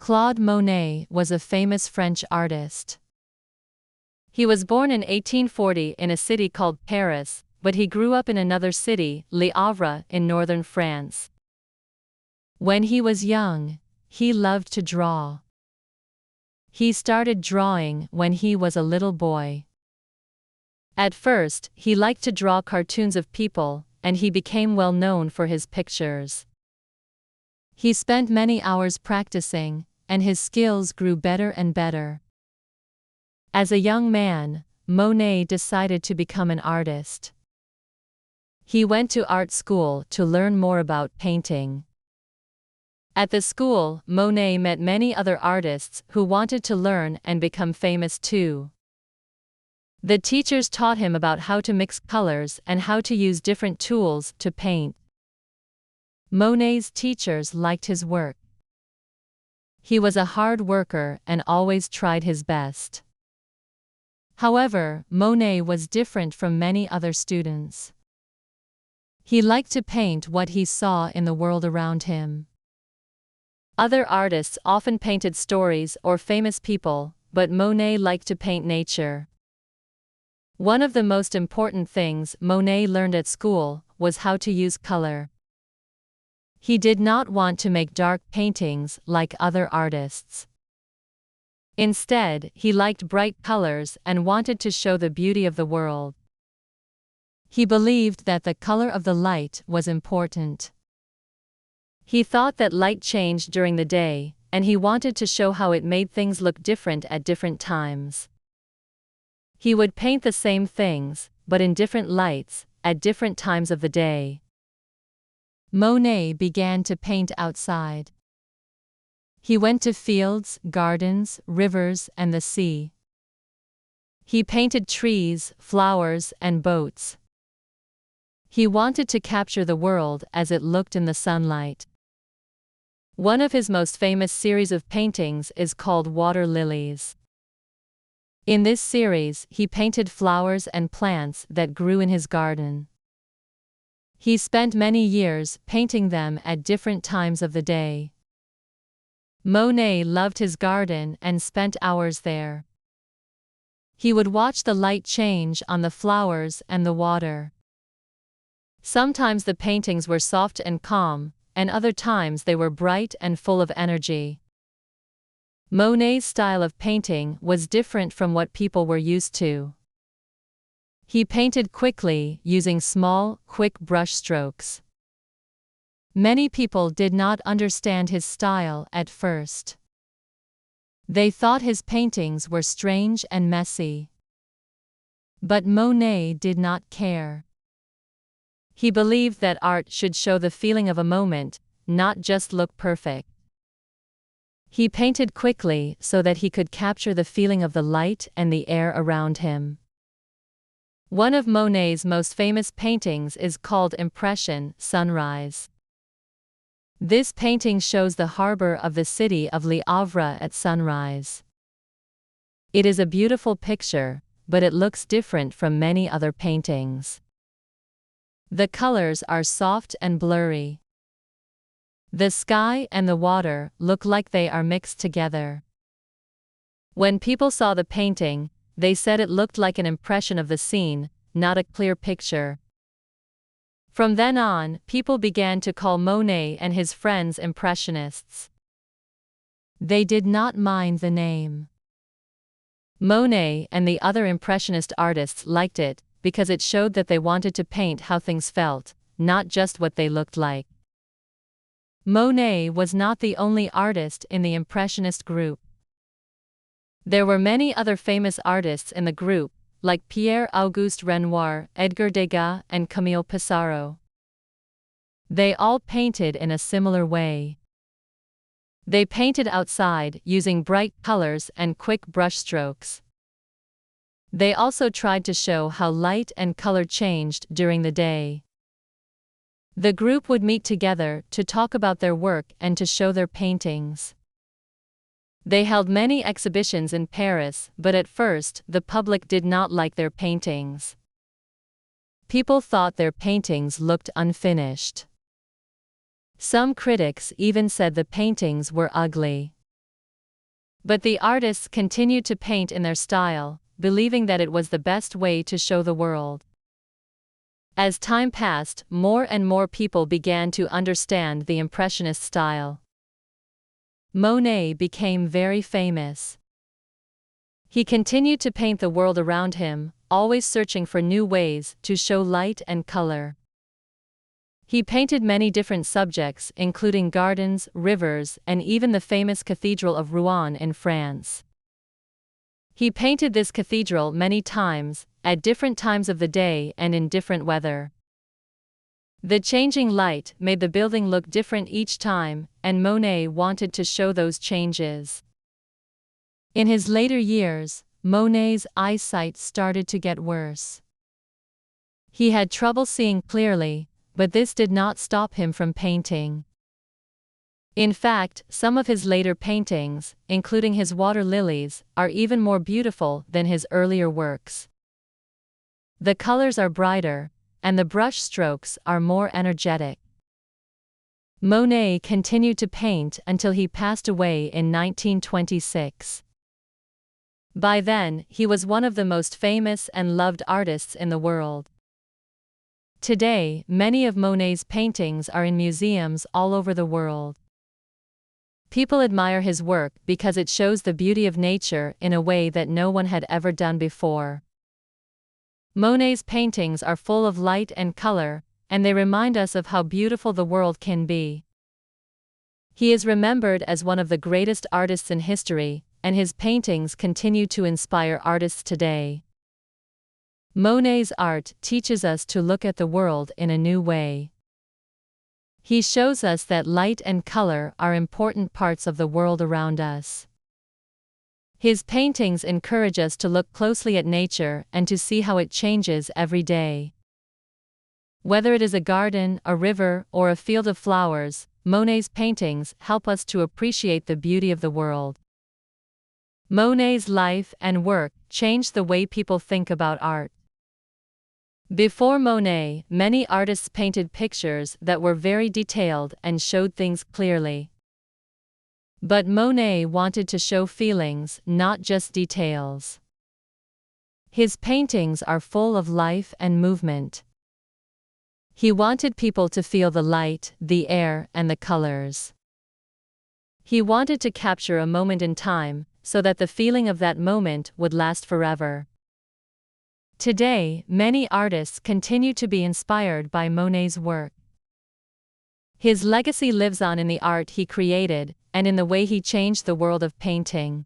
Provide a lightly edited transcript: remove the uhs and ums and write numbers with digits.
Claude Monet was a famous French artist. He was born in 1840 in a city called Paris, but he grew up in another city, Le Havre, in northern France. When he was young, he loved to draw. He started drawing when he was a little boy. At first, he liked to draw cartoons of people, and he became well known for his pictures. He spent many hours practicing, and his skills grew better and better. As a young man, Monet decided to become an artist. He went to art school to learn more about painting. At the school, Monet met many other artists who wanted to learn and become famous too. The teachers taught him about how to mix colors and how to use different tools to paint. Monet's teachers liked his work. He was a hard worker and always tried his best. However, Monet was different from many other students. He liked to paint what he saw in the world around him. Other artists often painted stories or famous people, but Monet liked to paint nature. One of the most important things Monet learned at school was how to use color. He did not want to make dark paintings like other artists. Instead, he liked bright colors and wanted to show the beauty of the world. He believed that the color of the light was important. He thought that light changed during the day, and he wanted to show how it made things look different at different times. He would paint the same things, but in different lights, at different times of the day. Monet began to paint outside. He went to fields, gardens, rivers, and the sea. He painted trees, flowers, and boats. He wanted to capture the world as it looked in the sunlight. One of his most famous series of paintings is called Water Lilies. In this series, he painted flowers and plants that grew in his garden. He spent many years painting them at different times of the day. Monet loved his garden and spent hours there. He would watch the light change on the flowers and the water. Sometimes the paintings were soft and calm, and other times they were bright and full of energy. Monet's style of painting was different from what people were used to. He painted quickly, using small, quick brush strokes. Many people did not understand his style at first. They thought his paintings were strange and messy. But Monet did not care. He believed that art should show the feeling of a moment, not just look perfect. He painted quickly so that he could capture the feeling of the light and the air around him. One of Monet's most famous paintings is called Impression, Sunrise. This painting shows the harbor of the city of Le Havre at sunrise. It is a beautiful picture, but it looks different from many other paintings. The colors are soft and blurry. The sky and the water look like they are mixed together. When people saw the painting, they said it looked like an impression of the scene, not a clear picture. From then on, people began to call Monet and his friends Impressionists. They did not mind the name. Monet and the other Impressionist artists liked it because it showed that they wanted to paint how things felt, not just what they looked like. Monet was not the only artist in the Impressionist group. There were many other famous artists in the group, like Pierre-Auguste Renoir, Edgar Degas, and Camille Pissarro. They all painted in a similar way. They painted outside using bright colors and quick brushstrokes. They also tried to show how light and color changed during the day. The group would meet together to talk about their work and to show their paintings. They held many exhibitions in Paris, but at first, the public did not like their paintings. People thought their paintings looked unfinished. Some critics even said the paintings were ugly. But the artists continued to paint in their style, believing that it was the best way to show the world. As time passed, more and more people began to understand the Impressionist style. Monet became very famous. He continued to paint the world around him, always searching for new ways to show light and color. He painted many different subjects, including gardens, rivers, and even the famous Cathedral of Rouen in France. He painted this cathedral many times, at different times of the day and in different weather. The changing light made the building look different each time, and Monet wanted to show those changes. In his later years, Monet's eyesight started to get worse. He had trouble seeing clearly, but this did not stop him from painting. In fact, some of his later paintings, including his water lilies, are even more beautiful than his earlier works. The colors are brighter, and the brush strokes are more energetic. Monet continued to paint until he passed away in 1926. By then, he was one of the most famous and loved artists in the world. Today, many of Monet's paintings are in museums all over the world. People admire his work because it shows the beauty of nature in a way that no one had ever done before. Monet's paintings are full of light and color, and they remind us of how beautiful the world can be. He is remembered as one of the greatest artists in history, and his paintings continue to inspire artists today. Monet's art teaches us to look at the world in a new way. He shows us that light and color are important parts of the world around us. His paintings encourage us to look closely at nature and to see how it changes every day. Whether it is a garden, a river, or a field of flowers, Monet's paintings help us to appreciate the beauty of the world. Monet's life and work changed the way people think about art. Before Monet, many artists painted pictures that were very detailed and showed things clearly. But Monet wanted to show feelings, not just details. His paintings are full of life and movement. He wanted people to feel the light, the air, and the colors. He wanted to capture a moment in time, so that the feeling of that moment would last forever. Today, many artists continue to be inspired by Monet's work. His legacy lives on in the art he created, and in the way he changed the world of painting.